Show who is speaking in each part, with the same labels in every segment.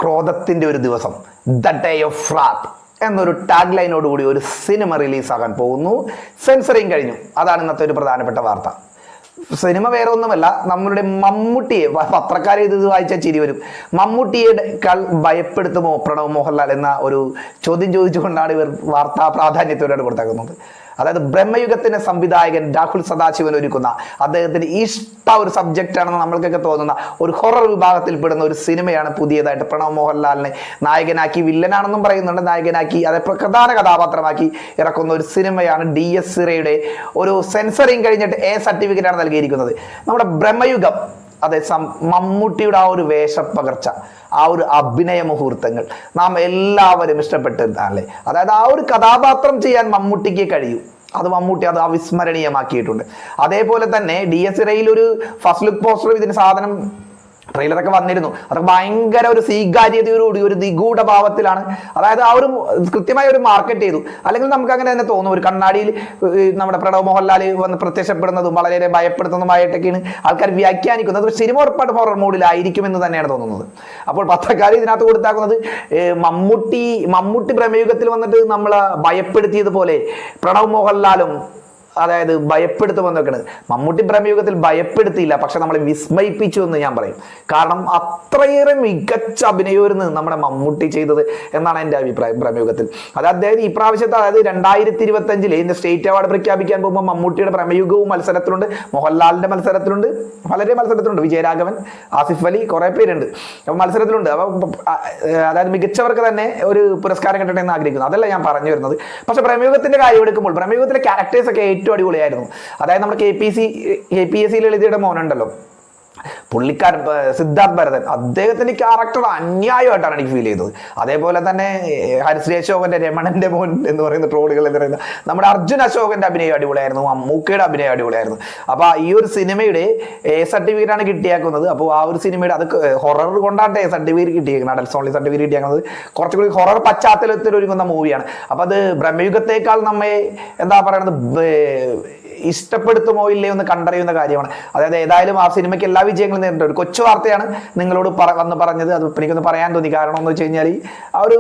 Speaker 1: ക്രോധത്തിന്റെ ഒരു ദിവസം, the day of റാത്ത് എന്നൊരു ടാഗ് ലൈനോടുകൂടി ഒരു സിനിമ റിലീസാകാൻ പോകുന്നു. സെൻസറിങ് കഴിഞ്ഞു. അതാണ് ഇന്നത്തെ ഒരു പ്രധാനപ്പെട്ട വാർത്ത. സിനിമ വേറെ ഒന്നുമല്ല, നമ്മളുടെ മമ്മൂട്ടിയെ, പത്രക്കാരെ ഇത് വായിച്ചാൽ ചിരി വരും, മമ്മൂട്ടിയെ ഭയപ്പെടുത്തുമോ പ്രണവ് മോഹൻലാൽ എന്ന ഒരു ചോദ്യം ചോദിച്ചുകൊണ്ടാണ് ഇവർ വാർത്താ പ്രാധാന്യത്തോടെ കൊടുത്തേക്കുന്നത്. അതായത് ബ്രഹ്മയുഗത്തിന്റെ സംവിധായകൻ രാഹുൽ സദാശിവൻ ഒരുക്കുന്ന, അദ്ദേഹത്തിന് ഇഷ്ട ഒരു സബ്ജക്റ്റ് ആണെന്ന് നമ്മൾക്കൊക്കെ തോന്നുന്ന ഒരു ഹൊറർ വിഭാഗത്തിൽപ്പെടുന്ന ഒരു സിനിമയാണ് പുതിയതായിട്ട് പ്രണവ് മോഹൻലാലിനെ നായകനാക്കി, വില്ലനാണെന്നും പറയുന്നുണ്ട്, നായകനാക്കി അതേ പ്രധാന കഥാപാത്രമാക്കി ഇറക്കുന്ന ഒരു സിനിമയാണ് DS ഇറയുടെ ഒരു സെൻസറിങ് കഴിഞ്ഞിട്ട് A സർട്ടിഫിക്കറ്റ് ആണ് നൽകിയിരിക്കുന്നത്. നമ്മുടെ ബ്രഹ്മയുഗം, അതെ, മമ്മൂട്ടിയുടെ ആ ഒരു വേഷപ്പകർച്ച, ആ ഒരു അഭിനയ മുഹൂർത്തങ്ങൾ നാം എല്ലാവരും ഇഷ്ടപ്പെട്ടതല്ലേ. അതായത് ആ ഒരു കഥാപാത്രം ചെയ്യാൻ മമ്മൂട്ടിക്ക് കഴിയും. മമ്മൂട്ടി അത് അവിസ്മരണീയമാക്കിയിട്ടുണ്ട്. അതേപോലെ തന്നെ DS ഇറയിൽ ഒരു ഫസ്റ്റ് ലുക്ക് പോസ്റ്റർ ഇതിന് സാധനം ട്രെയിലറൊക്കെ വന്നിരുന്നു. അതൊക്കെ ഭയങ്കര ഒരു സ്വീകാര്യതയോടുകൂടി ഒരു നിഗൂഢ ഭാവത്തിലാണ്. അതായത് ആ ഒരു കൃത്യമായി ഒരു മാർക്കറ്റ് ചെയ്തു. അല്ലെങ്കിൽ നമുക്ക് അങ്ങനെ തന്നെ തോന്നും, ഒരു കണ്ണാടിയിൽ നമ്മുടെ പ്രണവ് മോഹൻലാൽ വന്ന് പ്രത്യക്ഷപ്പെടുന്നതും വളരെ ഭയപ്പെടുത്തുന്നതുമായിട്ടൊക്കെയാണ് ആൾക്കാർ വ്യാഖ്യാനിക്കുന്നത്. സിനിമ ഉറപ്പായിട്ട് ഹൊറർ മൂഡിലായിരിക്കുമെന്ന് തന്നെയാണ് തോന്നുന്നത്. അപ്പോൾ പത്രക്കാർ ഇതിനകത്ത് കൊടുത്താക്കുന്നത് മമ്മൂട്ടി ബ്രഹ്മയുഗത്തിൽ വന്നിട്ട് നമ്മളെ ഭയപ്പെടുത്തിയതുപോലെ പ്രണവ് മോഹൻലാലും അതായത് ഭയപ്പെടുത്തുമെന്നൊക്കെയാണ്. മമ്മൂട്ടി ബ്രഹ്മയുഗത്തിൽ ഭയപ്പെടുത്തിയില്ല, പക്ഷെ നമ്മളെ വിസ്മയിപ്പിച്ചു എന്ന് ഞാൻ പറയും. കാരണം അത്രയേറെ മികച്ച അഭിനയമായിരുന്നു നമ്മുടെ മമ്മൂട്ടി ചെയ്തത് എന്നാണ് എൻ്റെ അഭിപ്രായം ബ്രഹ്മയുഗത്തിൽ. അതായത് ഈ പ്രാവശ്യത്തെ, അതായത് 2025 ഇതിന്റെ സ്റ്റേറ്റ് അവാർഡ് പ്രഖ്യാപിക്കാൻ പോകുമ്പോൾ മമ്മൂട്ടിയുടെ ബ്രഹ്മയുഗവും മത്സരത്തിലുണ്ട്, മോഹൻലാലിന്റെ മത്സരത്തിലുണ്ട്, വളരെ മത്സരത്തിലുണ്ട്, വിജയരാഘവൻ, ആസിഫ് അലി, കുറെ പേരുണ്ട്, അപ്പൊ മത്സരത്തിലുണ്ട്. അപ്പൊ അതായത് മികച്ചവർക്ക് തന്നെ ഒരു പുരസ്കാരം കിട്ടട്ടെ എന്ന് ആഗ്രഹിക്കുന്നു. അതല്ല ഞാൻ പറഞ്ഞു വരുന്നത്. പക്ഷെ ബ്രഹ്മയുഗത്തിന്റെ കാര്യം എടുക്കുമ്പോൾ ബ്രഹ്മയുഗത്തിലെ ക്യാരക്ടേഴ്സ് ഒക്കെ ഏറ്റവും അടിപൊളിയായിരുന്നു. അതായത് നമ്മുടെ KPSC ലളിതയുടെ മോനുണ്ടല്ലോ, പുള്ളിക്കാരൻ സിദ്ധാർത്ഥ് ഭരതൻ, അദ്ദേഹത്തിന്റെ ക്യാരക്ടർ അന്യായമായിട്ടാണ് എനിക്ക് ഫീൽ ചെയ്തത്. അതേപോലെ തന്നെ ഹരിശ്രീ അശോകന്റെ രമണന്റെ മോൻ എന്ന് പറയുന്ന ട്രോളുകൾ എന്ന് പറയുന്ന നമ്മുടെ അർജുൻ അശോകന്റെ അഭിനയം അടിപൊളിയായിരുന്നു, മമ്മൂക്കയുടെ അഭിനയം അടിപൊളിയായിരുന്നു. അപ്പൊ ഈ ഒരു സിനിമയുടെ A സർട്ടിഫിക്കറ്റ് ആണ് കിട്ടിയേക്കുന്നത്. അപ്പോൾ ആ ഒരു സിനിമയുടെ അത് ഹൊറർ കൊണ്ടാണ് A സർട്ടിഫിക്കറ്റ് കിട്ടിയേക്കുന്നത്, അഡൽസ് ഓൺലി സർട്ടിഫിക്കറ്റ് കിട്ടിയേക്കുന്നത്. കുറച്ചുകൂടി ഹൊറർ പശ്ചാത്തലത്തിൽ ഒരുങ്ങുന്ന മൂവിയാണ്. അപ്പൊ അത് ബ്രഹ്മയുഗത്തേക്കാൾ നമ്മെ എന്താ പറയുന്നത് ഇഷ്ടപ്പെടുത്തുമോ ഇല്ലയോ എന്ന് കണ്ടറിയുന്ന കാര്യമാണ്. അതായത് ഏതായാലും ആ സിനിമയ്ക്ക് എല്ലാ വിജയങ്ങളും നേരിട്ടുണ്ട്. ഒരു കൊച്ചു വാർത്തയാണ് നിങ്ങളോട് വന്ന് പറഞ്ഞത്. അത് എനിക്കൊന്ന് പറയാൻ തോന്നി. കാരണം എന്ന് വെച്ച് കഴിഞ്ഞാൽ ആ ഒരു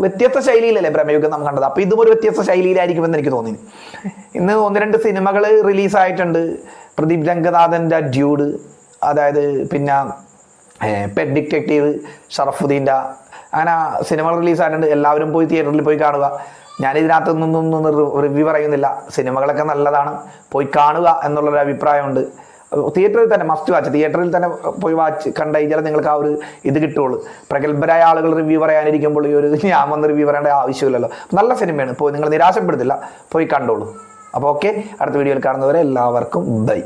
Speaker 1: വ്യത്യസ്ത ശൈലിയിലല്ലേ ബ്രഹ്മയുഗം നാം കണ്ടത്. അപ്പൊ ഇതും ഒരു വ്യത്യസ്ത ശൈലിയിലായിരിക്കുമെന്ന് എനിക്ക് തോന്നി. ഇന്ന് 1-2 സിനിമകൾ റിലീസായിട്ടുണ്ട്. പ്രദീപ് രംഗനാഥന്റെ ഡ്യൂഡ്, അതായത് പിന്നെ പെറ്റ് ഡിറ്റക്റ്റീവ്, ഷറഫുദ്ദീൻ്റെ, അങ്ങനെ സിനിമകൾ റിലീസായിട്ടുണ്ട്. എല്ലാവരും പോയി തിയേറ്ററിൽ പോയി കാണുക. ഞാൻ ഇതിനകത്തൊന്നും റിവ്യൂ പറയുന്നില്ല. സിനിമകളൊക്കെ നല്ലതാണ്, പോയി കാണുക എന്നുള്ളൊരു അഭിപ്രായമുണ്ട്. തിയേറ്ററിൽ തന്നെ മസ്റ്റ് വാച്ച്, തിയേറ്ററിൽ തന്നെ പോയി കണ്ടു കഴിഞ്ഞാൽ നിങ്ങൾക്ക് ആ ഒരു ഇത് കിട്ടുള്ളൂ. പ്രഗത്ഭരായ ആളുകൾ റിവ്യൂ പറയാനിരിക്കുമ്പോൾ ഈ ഒരു ഞാൻ വന്ന് റിവ്യൂ പറയേണ്ട ആവശ്യമില്ലല്ലോ. നല്ല സിനിമയാണ്, പോയി നിങ്ങൾ നിരാശപ്പെടുത്തില്ല, പോയി കണ്ടോളൂ. അപ്പോൾ ഓക്കെ, അടുത്ത വീഡിയോയിൽ കാണുന്നവരെ എല്ലാവർക്കും ബൈ.